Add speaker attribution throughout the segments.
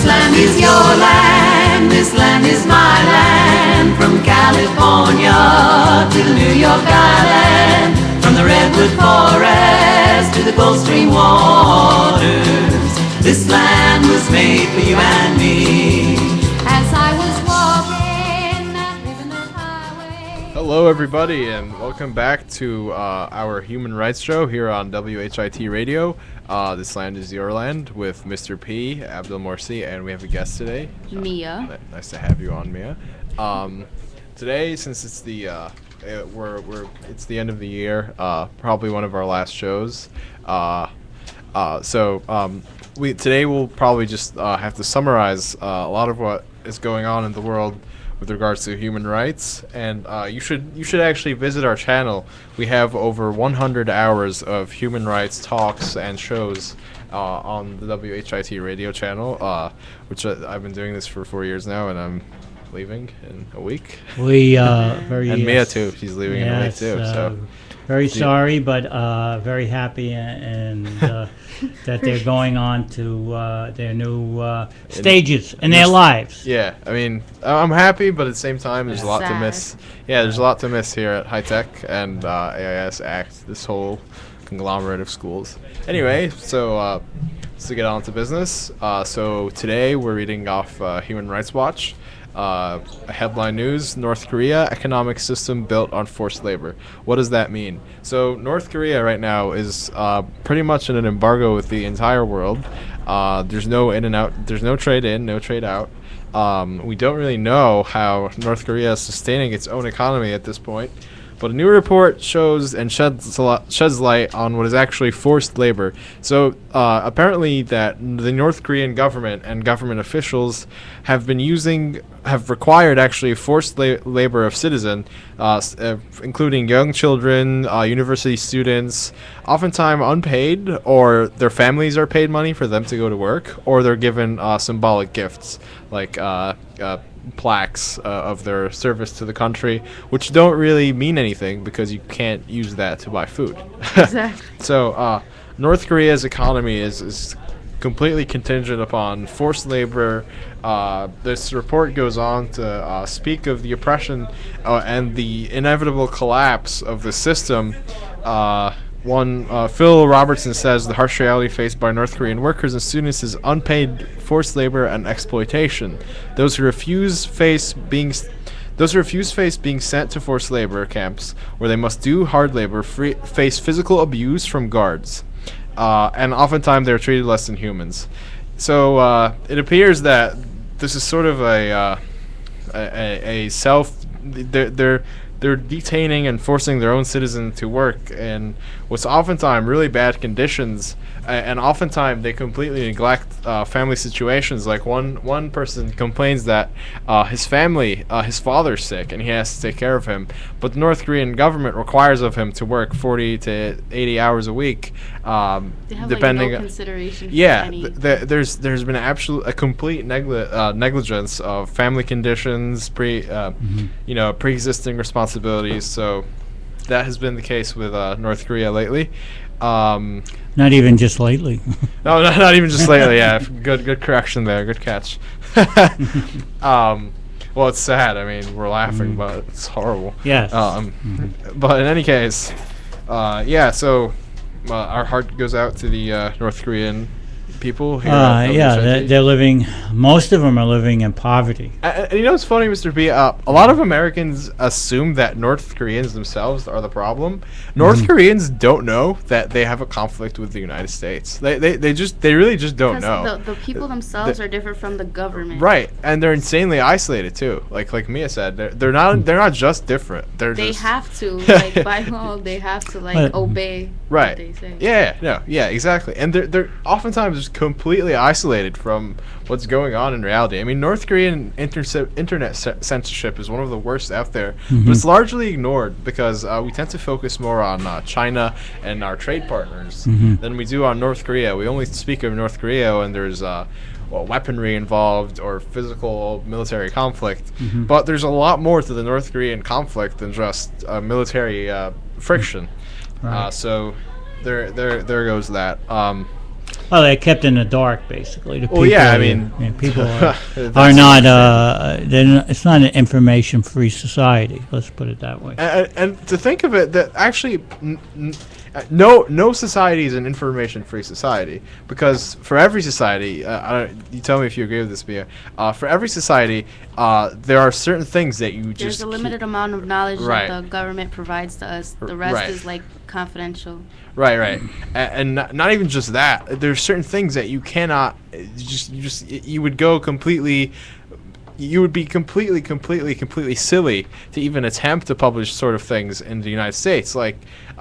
Speaker 1: land is your land, this land is my land. From California to the New York Island, from the redwood forest to the Gulf Stream waters, this land was made for you and me. As I was walking that Riverman Highway.
Speaker 2: Hello everybody and welcome back to our Human Rights Show here on WHIT Radio. This land is your land with Mr. P, Abdel Morsi, and we have a guest today.
Speaker 3: Mia.
Speaker 2: Nice to have you on, Mia. Today, since it's the it's the end of the year, probably one of our last shows. Today we'll probably just have to summarize a lot of what is going on in the world with regards to human rights, and you should actually visit our channel. We have over 100 hours of human rights talks and shows on the WHIT radio channel, which I've been doing this for 4 years now, and I'm leaving in a week.
Speaker 4: We very
Speaker 2: and Mia too. She's leaving in a week too. So
Speaker 4: very sorry, but very happy and that they're going on to their new stages in their lives.
Speaker 2: Yeah, I mean, I'm happy, but at the same time, there's a lot to miss. Yeah, there's a lot to miss here at High Tech and AIS ACT, this whole conglomerate of schools. Anyway, so to get on to business. So today we're reading off Human Rights Watch. Headline news: North Korea economic system built on forced labor. What does that mean? So North Korea right now is pretty much in an embargo with the entire world. There's no in and out. There's no trade in, no trade out. We don't really know how North Korea is sustaining its own economy at this point. But a new report shows and sheds light on what is actually forced labor. So apparently that the North Korean government and government officials have required actually forced labor of citizens, including young children, university students, oftentimes unpaid, or their families are paid money for them to go to work, or they're given symbolic gifts like plaques of their service to the country, which don't really mean anything because you can't use that to buy food.
Speaker 3: Exactly.
Speaker 2: So North Korea's economy is completely contingent upon forced labor. This report goes on to speak of the oppression and the inevitable collapse of the system. Phil Robertson says the harsh reality faced by North Korean workers and students is unpaid forced labor and exploitation. Those who refuse face being sent to forced labor camps where they must do hard labor face physical abuse from guards, and oftentimes they're treated less than humans. So it appears that this is sort of they're detaining and forcing their own citizens to work in what's oftentimes really bad conditions, and oftentimes they completely neglect family situations. Like one person complains that his father's sick and he has to take care of him, but the North Korean government requires of him to work 40 to 80 hours a week,
Speaker 3: they have
Speaker 2: depending
Speaker 3: no consideration for
Speaker 2: any. There's been a complete negligence of family conditions, pre-existing responsibilities. So that has been the case with North Korea lately.
Speaker 4: Not even just lately.
Speaker 2: No, not even just lately. Yeah, good correction there. Good catch. Well, it's sad. I mean, we're laughing, but it's horrible.
Speaker 4: Yes.
Speaker 2: But in any case, So our heart goes out to the North Korean people here.
Speaker 4: They're living. Most of them are living in poverty.
Speaker 2: And you know what's funny, Mr. B? A lot of Americans assume that North Koreans themselves are the problem. North Koreans don't know that they have a conflict with the United States. They really just don't know.
Speaker 3: The people themselves are different from the government.
Speaker 2: Right, and they're insanely isolated too. Like Mia said, they're not just different. They
Speaker 3: have to by law. They have to obey.
Speaker 2: Right.
Speaker 3: What they say.
Speaker 2: Yeah, exactly. And they're oftentimes just completely isolated from what's going on in reality. I mean, North Korean internet censorship is one of the worst out there, but it's largely ignored because we tend to focus more on China and our trade partners than we do on North Korea. We only speak of North Korea when there's weaponry involved or physical military conflict. But there's a lot more to the North Korean conflict than just military friction. Right. So there goes that.
Speaker 4: Well, they're kept in the dark, basically. The
Speaker 2: Well, yeah, I mean,
Speaker 4: people are not. It's not an information-free society. Let's put it that way.
Speaker 2: And to think of it, that actually, no society is an information-free society, because for every society, you tell me if you agree with this, Mia. For every society, there are certain things that you just.
Speaker 3: There's a limited amount of knowledge
Speaker 2: Right.
Speaker 3: that the government provides to us. The rest
Speaker 2: Right.
Speaker 3: is like confidential.
Speaker 2: Right. And not even just that. There's certain things that you cannot. You would go completely. You would be completely silly to even attempt to publish sort of things in the United States. Like,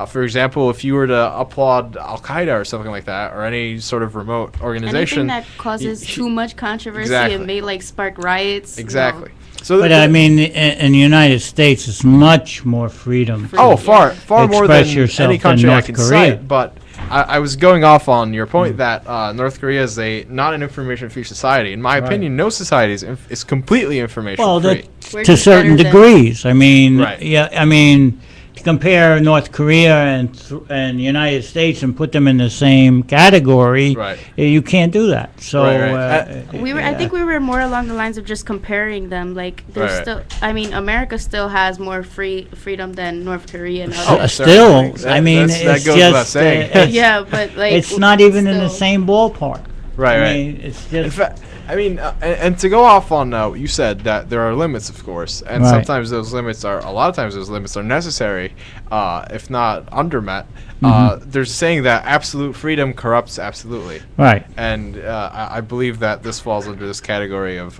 Speaker 2: for example, if you were to applaud Al Qaeda or something like that, or any sort of remote organization,
Speaker 3: Anything that causes too much controversy
Speaker 2: Exactly.
Speaker 3: and may like spark riots.
Speaker 2: exactly. So,
Speaker 4: But I mean, in the United States, it's much more freedom.
Speaker 2: far more than
Speaker 4: Express yourself
Speaker 2: any
Speaker 4: than
Speaker 2: country I
Speaker 4: North
Speaker 2: can
Speaker 4: Korea.
Speaker 2: cite. But I was going off on your point that North Korea is not an information-free society. In my
Speaker 4: Right.
Speaker 2: opinion, no society is completely information-free.
Speaker 4: Well,
Speaker 3: We're
Speaker 4: to
Speaker 3: just
Speaker 4: certain
Speaker 3: better than-
Speaker 4: degrees. I mean,
Speaker 2: Right.
Speaker 4: yeah. I mean, to compare North Korea and the United States and put them in the same category,
Speaker 2: Right.
Speaker 4: you can't do that. So
Speaker 2: Right.
Speaker 3: I think we were more along the lines of just comparing them. Like, there's
Speaker 2: Right.
Speaker 3: still. I mean, America still has more freedom than North Korea and
Speaker 2: Oh,
Speaker 3: other.
Speaker 4: still,
Speaker 2: certainly.
Speaker 4: I mean,
Speaker 2: That
Speaker 4: it's
Speaker 2: goes
Speaker 4: just
Speaker 2: without saying.
Speaker 3: Yeah, but like
Speaker 4: it's not even in the
Speaker 3: still-
Speaker 4: same ballpark.
Speaker 2: Right.
Speaker 4: I mean, it's
Speaker 2: In
Speaker 4: just
Speaker 2: fact, I mean, and to go off on what you said, that there are limits, of course, and
Speaker 4: Right.
Speaker 2: sometimes a lot of times those limits are necessary, if not undermet. There's a saying that absolute freedom corrupts absolutely,
Speaker 4: right.
Speaker 2: and I believe that this falls under this category of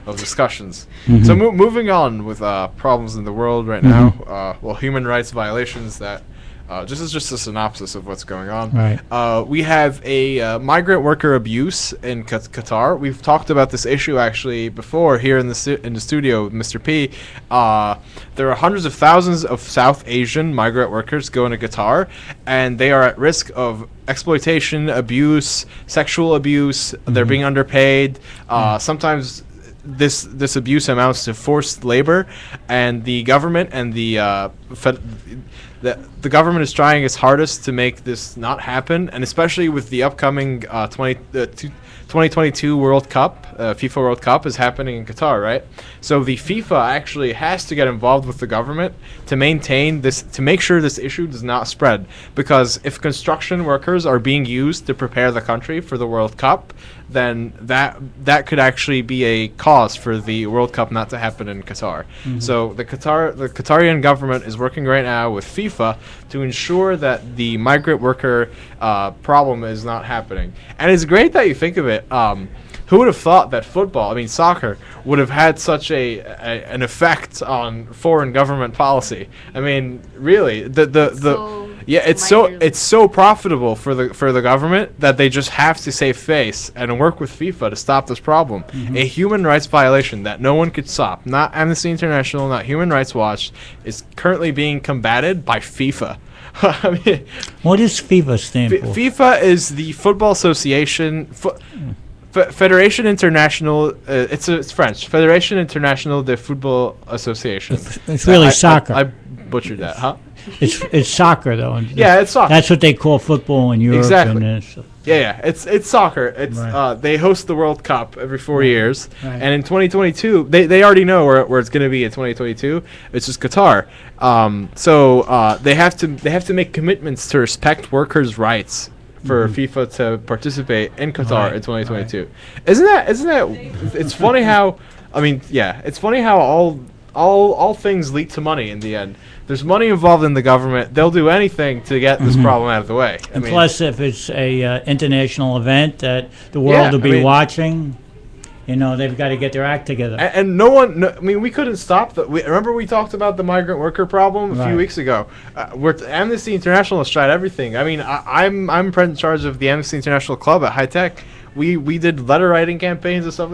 Speaker 2: of discussions. So moving on with problems in the world right now, human rights violations that. This is just a synopsis of what's going on.
Speaker 4: Right.
Speaker 2: We have a migrant worker abuse in Qatar. We've talked about this issue actually before here in the studio with Mr. P. There are hundreds of thousands of South Asian migrant workers going to Qatar, and they are at risk of exploitation, abuse, sexual abuse. They're being underpaid. Sometimes this abuse amounts to forced labor, and the government and the government is trying its hardest to make this not happen, and especially with the upcoming 2022 World Cup, FIFA World Cup is happening in Qatar, right? So the FIFA actually has to get involved with the government to maintain this, to make sure this issue does not spread. Because if construction workers are being used to prepare the country for the World Cup, then that could actually be a cause for the World Cup not to happen in Qatar. So the Qatarian government is working right now with FIFA to ensure that the migrant worker problem is not happening. And it's great that you think of it. Who would have thought that soccer, would have had such an effect on foreign government policy? I mean, really, it's so profitable for the government that they just have to save face and work with FIFA to stop this problem. A human rights violation that no one could stop, not Amnesty International, not Human Rights Watch, is currently being combated by FIFA. I mean,
Speaker 4: What does FIFA stand for?
Speaker 2: FIFA is the Football Association. Fédération Internationale, it's French. Fédération Internationale de Football Association.
Speaker 4: It's really soccer.
Speaker 2: I butchered that, huh?
Speaker 4: It's soccer though.
Speaker 2: Yeah, it's soccer.
Speaker 4: That's what they call football in Europe.
Speaker 2: Exactly.
Speaker 4: And
Speaker 2: Yeah, it's soccer. It's
Speaker 4: Right.
Speaker 2: they host the World Cup every 4 years,
Speaker 4: Right.
Speaker 2: and in 2022, they already know where it's going to be in 2022. It's just Qatar. So they have to make commitments to respect workers' rights for FIFA to participate in Qatar
Speaker 4: Right,
Speaker 2: in 2022. Isn't that? It's funny how. I mean, yeah, it's funny how all things lead to money in the end. There's money involved in the government. They'll do anything to get this problem out of the way.
Speaker 4: And plus, if it's a international event that the world will be watching, they've got to get their act together.
Speaker 2: And no one. I mean, we couldn't stop that. Remember we talked about the migrant worker problem a few weeks ago. Amnesty International has tried everything. I mean, I'm in charge of the Amnesty International Club at High Tech. We did letter writing campaigns and stuff.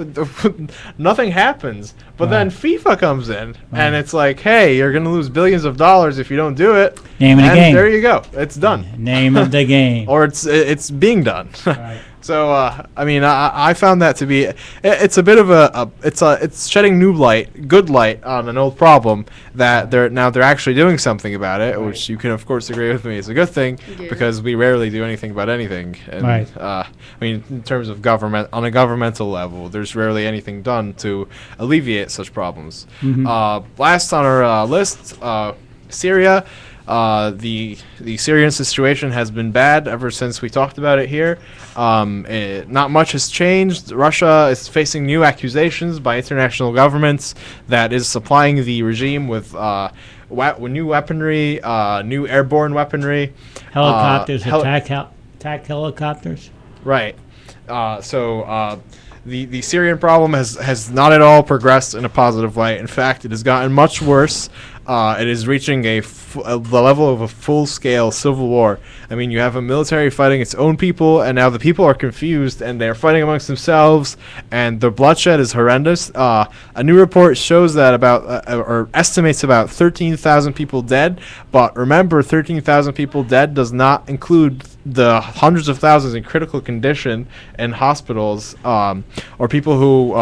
Speaker 2: Nothing happens. But then FIFA comes in, and it's like, hey, you're going to lose billions of dollars if you don't do it.
Speaker 4: Name of the game.
Speaker 2: There you go. It's done.
Speaker 4: Name of the game.
Speaker 2: Or it's being done.
Speaker 4: Right.
Speaker 2: So I mean, I found that to be it's a bit of it's shedding good light on an old problem that they're actually doing something about it, which you can of course agree with me is a good thing because we rarely do anything about anything. And, I mean, in terms of government on a governmental level, there's rarely anything done to alleviate such problems. Last on our list, Syria. The Syrian situation has been bad ever since we talked about it here. Not much has changed. Russia is facing new accusations by international governments that is supplying the regime with new weaponry, new airborne weaponry.
Speaker 4: Helicopters, attack helicopters.
Speaker 2: Right. The Syrian problem has not at all progressed in a positive light. In fact, it has gotten much worse. It is reaching the level of a full-scale civil war. I mean, you have a military fighting its own people, and now the people are confused, and they're fighting amongst themselves, and the bloodshed is horrendous. A new report shows that or estimates about 13,000 people dead, but remember, 13,000 people dead does not include the hundreds of thousands in critical condition in hospitals, or people who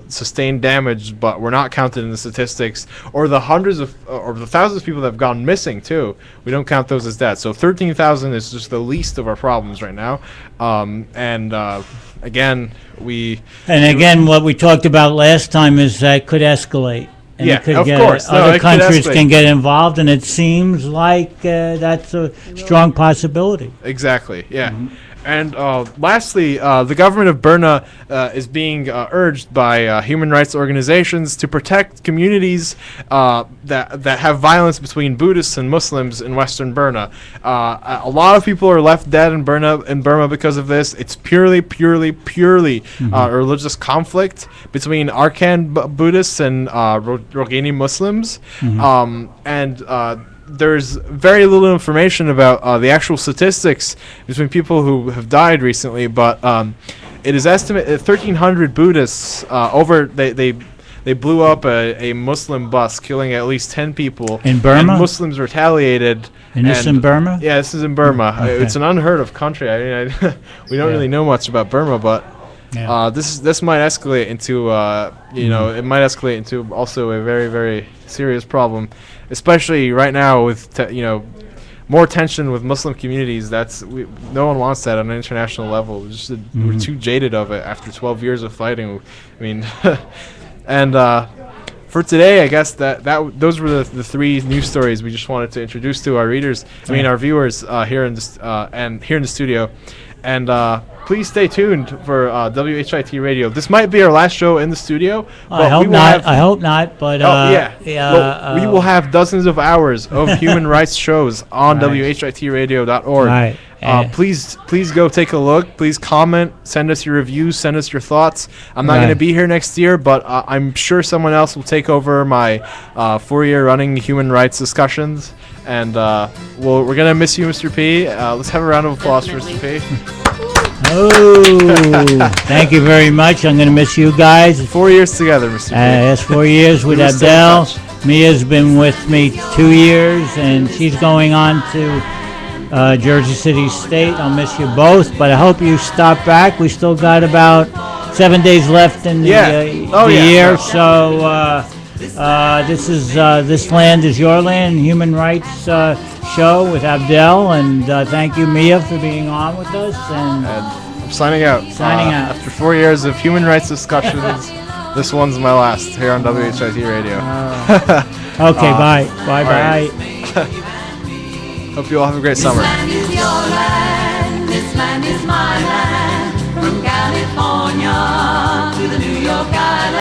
Speaker 2: sustained damage but were not counted in the statistics, or the thousands of people that have gone missing too. We don't count those as dead. So 13,000 is just the least of our problems right now. Again, what we talked about last time is that could escalate. And
Speaker 4: of course. Other countries can get involved, and it seems like that's a strong possibility.
Speaker 2: Exactly, yeah. And lastly, the government of Burma is being urged by human rights organizations to protect communities that have violence between Buddhists and Muslims in Western Burma. A lot of people are left dead in Burma because of this. It's purely religious conflict between Arkan Buddhists and Rohingya Muslims. There's very little information about the actual statistics between people who have died recently, but it is estimated 1,300 Buddhists they blew up a Muslim bus, killing at least 10 people.
Speaker 4: In Burma?
Speaker 2: And Muslims retaliated.
Speaker 4: And this in Burma?
Speaker 2: Yeah, this is in Burma.
Speaker 4: Okay.
Speaker 2: It's an unheard of country. I mean, we don't really know much about Burma, but this might escalate into it might escalate into also a very, very serious problem, especially right now with more tension with Muslim communities. No one wants that on an international level. We're too jaded of it after 12 years of fighting. I mean, and for today, I guess those were the three news stories we just wanted to introduce to our readers. I mean, our viewers here in this and here in the studio. And please stay tuned for WHIT Radio. This might be our last show in the studio. But
Speaker 4: I hope not. But
Speaker 2: we will have dozens of hours of human rights shows on WHITradio.org.
Speaker 4: Right.
Speaker 2: Please go take a look. Please comment. Send us your reviews. Send us your thoughts. I'm not going to be here next year, but I'm sure someone else will take over my 4-year running human rights discussions. And we're going to miss you, Mr. P. Let's have a round of applause for Mr. P.
Speaker 4: Oh, thank you very much. I'm going to miss you guys.
Speaker 2: 4 years together, Mr. P.
Speaker 4: That's 4 years with Abdel. Mia's been with me 2 years, and she's going on to Jersey City State. I'll miss you both, but I hope you stop back. We still got about 7 days left in the year, so this land is your land, Human Rights Show with Abdel, and thank you, Mia, for being on with us. And
Speaker 2: I'm signing out. After 4 years of human rights discussions, this one's my last here on WHIT Radio.
Speaker 4: Okay, bye. Bye.
Speaker 2: Hope you all have a great summer.
Speaker 1: This land is your land, this land is my land, from California to the New York Island.